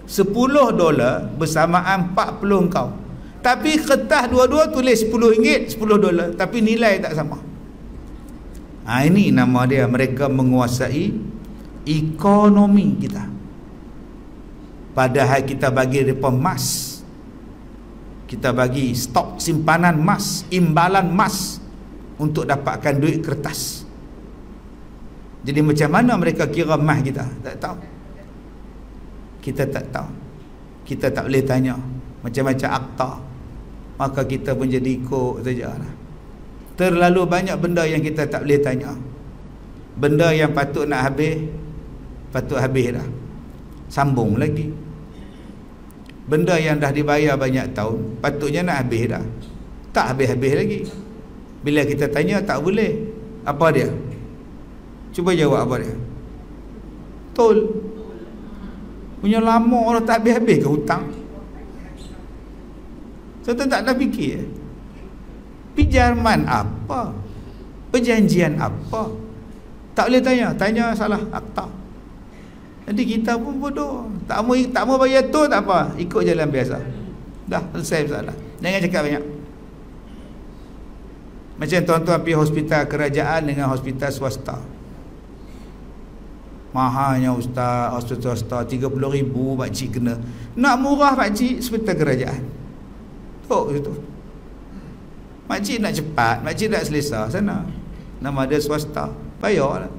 10 dolar bersamaan 40 engkau. Tapi kertas dua-dua tulis 10 ringgit, 10 dolar, tapi nilai tak sama. Ini nama dia, mereka menguasai ekonomi kita. Padahal kita bagi mereka emas, kita bagi stok simpanan emas, imbalan emas untuk dapatkan duit kertas. Jadi macam mana mereka kira emas kita? Tak tahu. Kita tak tahu. Kita tak boleh tanya. Macam-macam akta, maka kita pun jadi ikut sajalah. Terlalu banyak benda yang kita tak boleh tanya. Benda yang patut nak habis, patut habis dah, sambung lagi. Benda yang dah dibayar banyak tahun, patutnya nak habis dah, tak habis-habis lagi. Bila kita tanya tak boleh. Apa dia? Cuba jawab apa dia? Tol. Punya lama orang tak habis-habis ke hutang? Saya tak ada fikir. Pinjaman apa? Perjanjian apa? Tak boleh tanya. Tanya salah akta. Jadi kita pun bodoh. Tak mau bayar tu tak apa, ikut jalan biasa. Dah selesai masalah. Jangan cakap banyak. Macam tuan-tuan pergi hospital kerajaan dengan hospital swasta. Mahalnya ustaz, hospital swasta 30,000 pakcik kena. Nak murah pakcik hospital kerajaan. Tok itu. Makcik nak cepat, makcik nak selesa sana. Nama dia swasta. Bayarlah.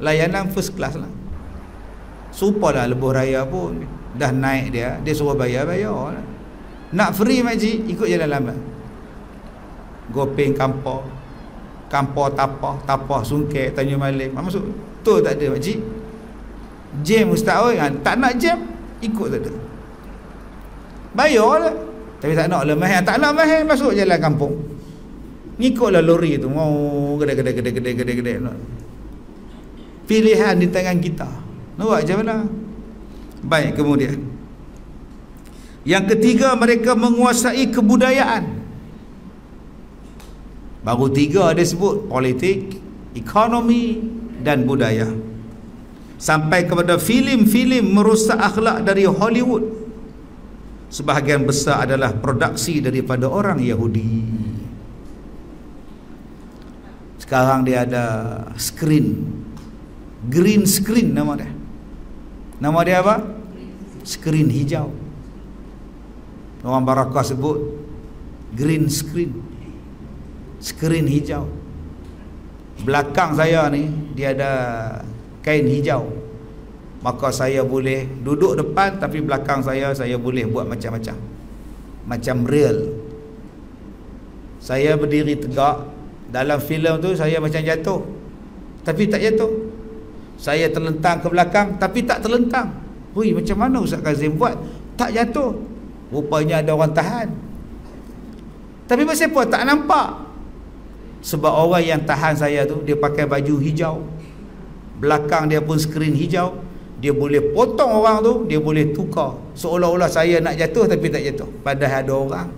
Layanan first class lah. Supalah lebuh raya pun dah naik dia suruh bayar lah. Nak free makcik, ikut jalan lambat. Gopeng Kampar, Tapah, Sungkir, Tanjung Malim. Masuk tu tak ada makcik. Jam ustaz oi, tak nak jam, ikut tak ada. Bayarlah. Tapi tak nak lah mahal, tak nak mahal, masuk jalan kampung. Ngikutlah lori tu, mau gede. Pilihan di tangan kita. Nak buat macam mana? Baik, kemudian yang ketiga, mereka menguasai kebudayaan. Baru tiga dia sebut, politik, ekonomi dan budaya. Sampai kepada filem-filem merosak akhlak dari Hollywood. Sebahagian besar adalah produksi daripada orang Yahudi. Sekarang dia ada screen, green screen nama dia. Nama dia apa? Screen hijau. Orang Barakah sebut green screen, screen hijau. Belakang saya ni dia ada kain hijau, maka saya boleh duduk depan, tapi belakang saya boleh buat macam-macam, macam real. Saya berdiri tegak. Dalam filem tu saya macam jatuh, tapi tak jatuh. Saya terlentang ke belakang, tapi tak terlentang. Hui, macam mana Ustaz Kazim buat? Tak jatuh. Rupanya ada orang tahan. Tapi pasal apa? Tak nampak. Sebab orang yang tahan saya tu, dia pakai baju hijau, belakang dia pun skrin hijau. Dia boleh potong orang tu, dia boleh tukar, seolah-olah saya nak jatuh tapi tak jatuh, padahal ada orang.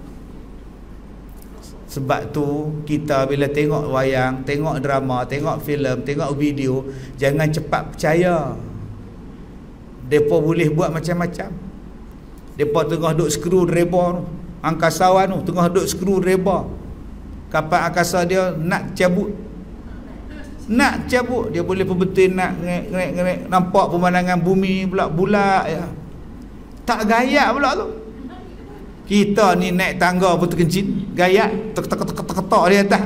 Sebab tu kita bila tengok wayang, tengok drama, tengok filem, tengok video, jangan cepat percaya. Depa boleh buat macam-macam. Depa tengah duk screwdriver, angkasawan tu tengah duk screwdriver. Kapal angkasa dia nak cabut. Nak cabut, dia boleh perbetul nak ngerek nampak pemandangan bumi pula bulat ya. Tak gayak pula tu. Kita ni naik tangga pun terkencing, gayak tek-tek-tek-tek di atas.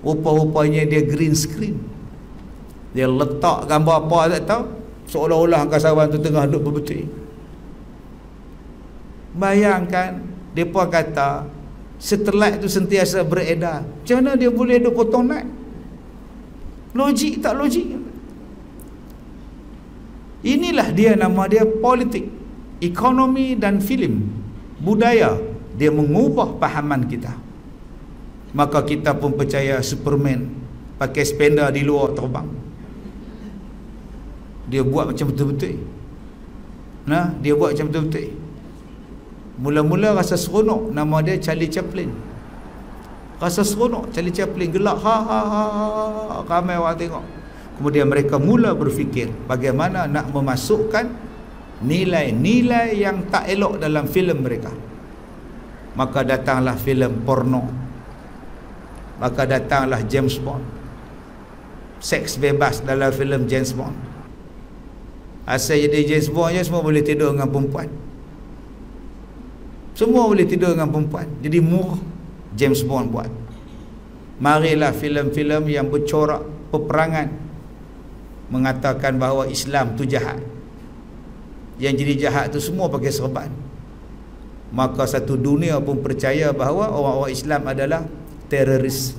Rupa-rupanya dia green screen. Dia letak gambar apa tak tahu, seolah-olah angkasawan tu tengah duduk berbetul. Bayangkan depa kata satelit tu sentiasa beredar. Macam mana dia boleh duduk potong naik? Logik tak logik? Inilah dia, nama dia politik, ekonomi dan filem, budaya. Dia mengubah pahaman kita. Maka kita pun percaya Superman pakai spender di luar terbang. Dia buat macam betul-betul. Nah, dia buat macam betul-betul. Mula-mula rasa seronok, nama dia Charlie Chaplin. Rasa seronok, Charlie Chaplin gelak, ha ha ha, ramai orang tengok. Kemudian mereka mula berfikir bagaimana nak memasukkan nilai-nilai yang tak elok dalam filem mereka. Maka datanglah filem porno. Maka datanglah James Bond. Seks bebas dalam filem James Bond. Asal jadi James Bond je, semua boleh tidur dengan perempuan. Semua boleh tidur dengan perempuan. Jadi murah James Bond buat. Marilah filem-filem yang bercorak peperangan, mengatakan bahawa Islam tu jahat. Yang jadi jahat tu semua pakai serban. Maka satu dunia pun percaya bahawa orang-orang Islam adalah teroris,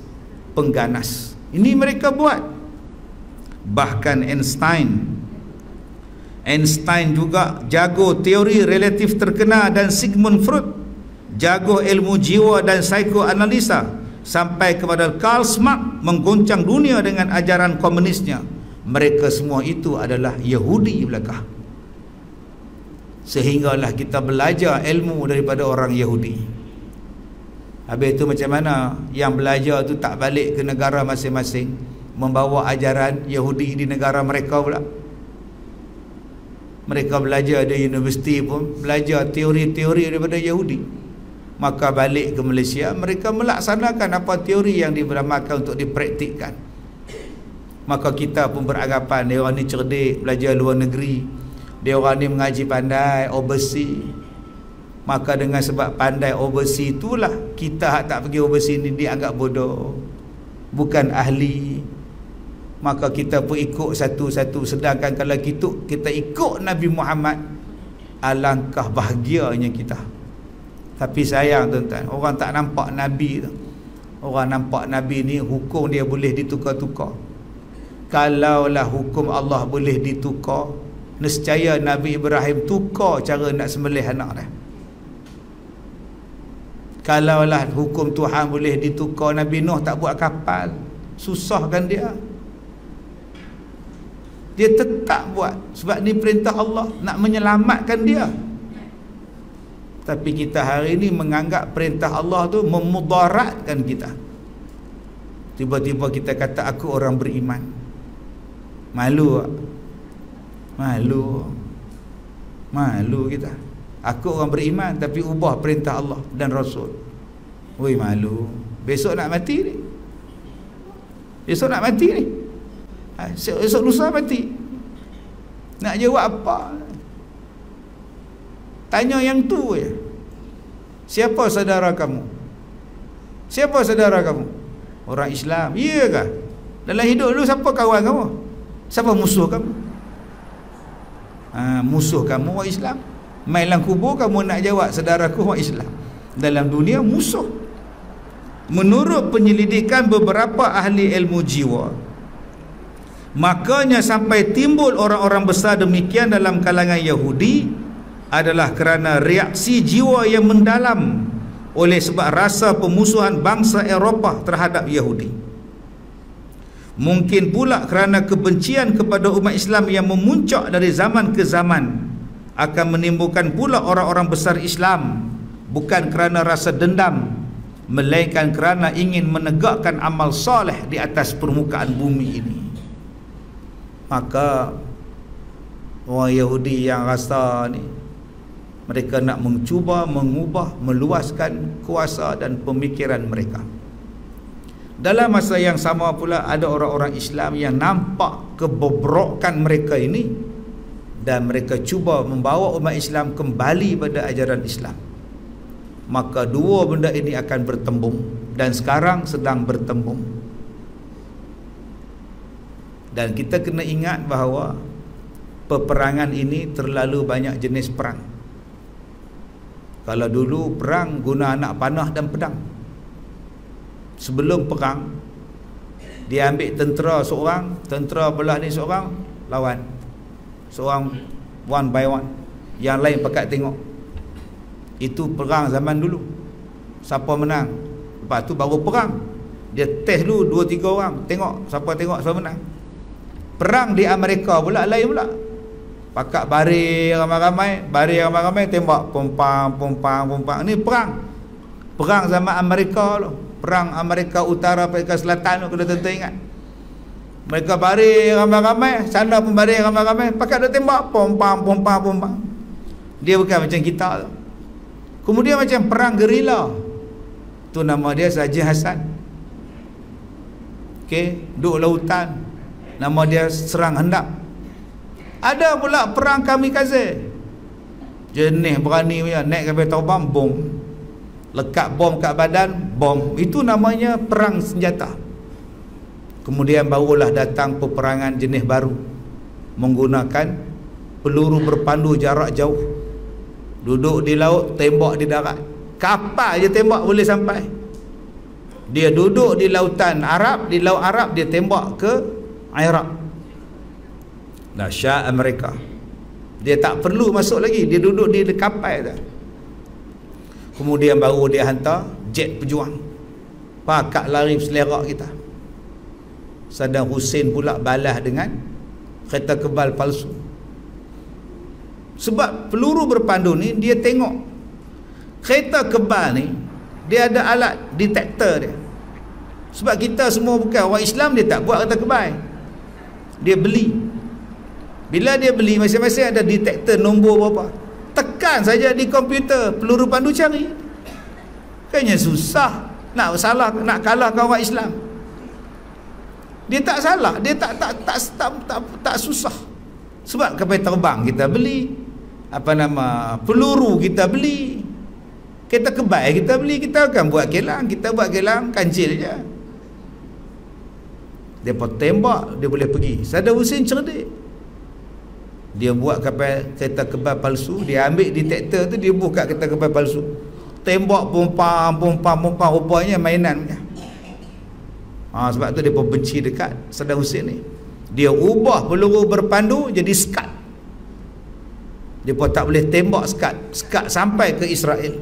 pengganas. Ini mereka buat. Bahkan Einstein juga jago teori relatif terkenal, dan Sigmund Freud jago ilmu jiwa dan psikoanalisa, sampai kepada Karl Marx menggoncang dunia dengan ajaran komunisnya. Mereka semua itu adalah Yahudi belakang. Sehinggalah kita belajar ilmu daripada orang Yahudi. Habis itu macam mana yang belajar tu tak balik ke negara masing-masing, membawa ajaran Yahudi di negara mereka pula. Mereka belajar di universiti pun belajar teori-teori daripada Yahudi. Maka balik ke Malaysia, mereka melaksanakan apa teori yang diberamalkan untuk dipraktikkan. Maka kita pun beranggapan dia orang ni cerdik, belajar luar negeri, dia orang ni mengaji pandai, overseas. Maka dengan sebab pandai overseas itulah kita tak pergi overseas ni dianggap bodoh, bukan ahli. Maka kita pun ikut satu-satu. Sedangkan kalau kita ikut Nabi Muhammad, alangkah bahagianya kita. Tapi sayang tuan-tuan, orang tak nampak Nabi tu. Orang nampak Nabi ni hukum dia boleh ditukar-tukar. Kalaulah hukum Allah boleh ditukar, nescaya Nabi Ibrahim tukar cara nak sembelih anak dia. Kalaulah hukum Tuhan boleh ditukar, Nabi Nuh tak buat kapal, susahkan dia. Dia tetap buat sebab ni perintah Allah nak menyelamatkan dia. Tapi kita hari ini menganggap perintah Allah tu memudaratkan kita. Tiba-tiba kita kata aku orang beriman. Malu tak? Malu kita. Aku orang beriman tapi ubah perintah Allah dan Rasul. Oi, malu. Besok nak mati ni. Besok nak mati ni. Esok lusa mati. Nak jawab apa? Tanya yang tu je. Siapa saudara kamu? Siapa saudara kamu? Orang Islam. Iya kah? Dalam hidup lu siapa kawan kamu? Siapa musuh kamu? Musuh kamu orang Islam. Mainlah kubur kamu nak jawab saudaraku orang Islam. Dalam dunia musuh. Menurut penyelidikan beberapa ahli ilmu jiwa, makanya sampai timbul orang-orang besar demikian dalam kalangan Yahudi adalah kerana reaksi jiwa yang mendalam oleh sebab rasa pemusuhan bangsa Eropah terhadap Yahudi. Mungkin pula kerana kebencian kepada umat Islam yang memuncak dari zaman ke zaman akan menimbulkan pula orang-orang besar Islam, bukan kerana rasa dendam melainkan kerana ingin menegakkan amal soleh di atas permukaan bumi ini. Maka orang Yahudi yang rasa ni mereka nak mencuba mengubah, meluaskan kuasa dan pemikiran mereka. Dalam masa yang sama pula ada orang-orang Islam yang nampak kebobrokan mereka ini dan mereka cuba membawa umat Islam kembali pada ajaran Islam. Maka dua benda ini akan bertembung dan sekarang sedang bertembung. Dan kita kena ingat bahawa peperangan ini terlalu banyak jenis perang. Kalau dulu perang guna anak panah dan pedang. Sebelum perang dia ambil tentera seorang, tentera belah ni seorang, lawan seorang one by one, yang lain pakat tengok. Itu perang zaman dulu. Siapa menang, lepas tu baru perang. Dia test dulu 2-3 orang, tengok siapa menang. Perang di Amerika pula lain pula. Pakat baris ramai-ramai, tembak pompang. Ni perang zaman Amerika tu. Perang Amerika Utara, Amerika Selatan tu, kena tentu ingat. Mereka baris ramai-ramai, sana pun baris ramai-ramai, pakat dia tembak pompang. Dia bukan macam kita tu. Kemudian macam perang gerila. Tu nama dia Saji Hasan. Okey, duduk lautan. Nama dia Serang Hendap. Ada pula perang kamikaze. Jenis berani punya, naik kapal terbang, bom. Lekat bom kat badan, bom. Itu namanya perang senjata. Kemudian barulah datang peperangan jenis baru, menggunakan peluru berpandu jarak jauh. Duduk di laut, tembak di darat. Kapal je tembak boleh sampai. Dia duduk di lautan Arab, di laut Arab, dia tembak ke Iraq. Dahsyat mereka. Dia tak perlu masuk lagi, dia duduk di kapal dah. Kemudian baru dia hantar jet pejuang, pakat lari selerak kita. Saddam Hussein pula balas dengan kereta kebal palsu. Sebab peluru berpandu ni, dia tengok kereta kebal ni, dia ada alat detektor dia. Sebab kita semua bukan orang Islam, dia tak buat kereta kebal, dia beli. Bila dia beli, masing-masing ada detektor nombor berapa. Tekan saja di komputer, peluru pandu cari. Kayaknya susah nak kalahkan orang Islam. Dia tak salah, dia tak susah. Sebab kapal terbang kita beli, peluru kita beli, kereta kebal kita beli. Kita akan buat kilang, kita buat kilang kancil je. Dia pun tembak, dia boleh pergi. Saddam Hussein cerdik. Dia buat kapal kereta kebal palsu, dia ambil detektor tu, dia buka kereta kebal palsu, tembak pompang, rupanya mainan punya. Sebab tu dia pun benci dekat Saddam Hussein ni. Dia ubah peluru berpandu jadi skat. Dia pun tak boleh tembak skat sampai ke Israel.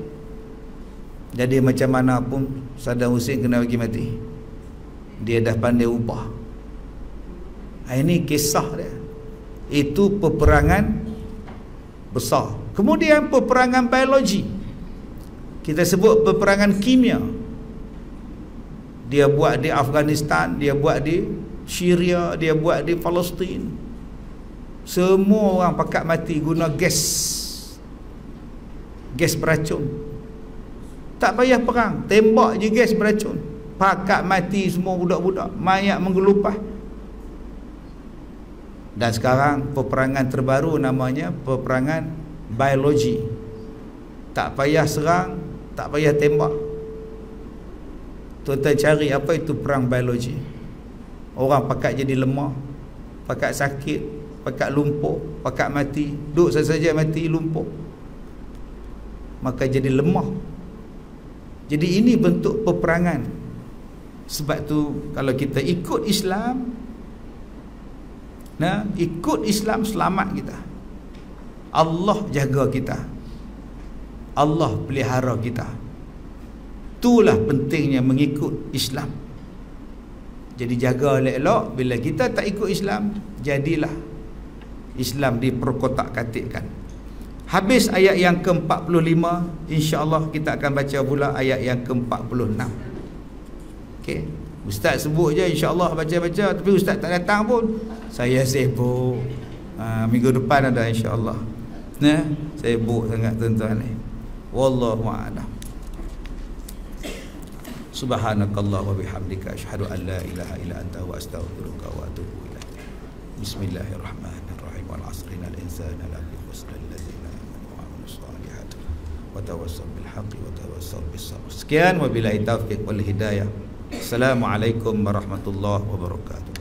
Jadi macam mana pun Saddam Hussein kena bagi mati. Dia dah pandai ubah. Ini kisah dia. Itu peperangan besar. Kemudian peperangan biologi, kita sebut peperangan kimia. Dia buat di Afghanistan, dia buat di Syria, dia buat di Palestin. Semua orang pakat mati guna gas beracun. Tak payah perang, tembak je gas beracun, pakat mati semua budak-budak, mayat menggelupah. Dan sekarang peperangan terbaru namanya peperangan biologi. Tak payah serang, tak payah tembak. Tuan-tuan cari apa itu perang biologi. Orang pakat jadi lemah, pakat sakit, pakat lumpuh, pakat mati. Duduk saja mati, lumpuh, maka jadi lemah. Jadi ini bentuk peperangan. Sebab tu kalau kita ikut Islam, ikut Islam, selamat kita. Allah jaga kita, Allah pelihara kita. Itulah pentingnya mengikut Islam. Jadi jaga elok-elok. Bila kita tak ikut Islam, jadilah Islam diperkotak-katikkan. Habis ayat yang ke-45, insya-Allah kita akan baca pula ayat yang ke-46. Okey. Ustaz sebut je insya-Allah baca-baca, tapi ustaz tak datang pun. Saya sibuk. Minggu depan ada insya-Allah. Nah, sibuk sangat tuan-tuan ni. Wallahu a'lam. Subhanakallah wa bihamdika asyhadu an la ilaha illa anta wa astaghfiruka wa atubu ilaik. Bismillahirrahmanirrahim. Wal 'asri innal insana lafi khusr allazina amanu wa 'amilus solihati wa tawassaw bil haqqi wa tawassaw bis sabr. Sekian, wabillahi taufiq wal hidayah. Assalamualaikum warahmatullahi wabarakatuh.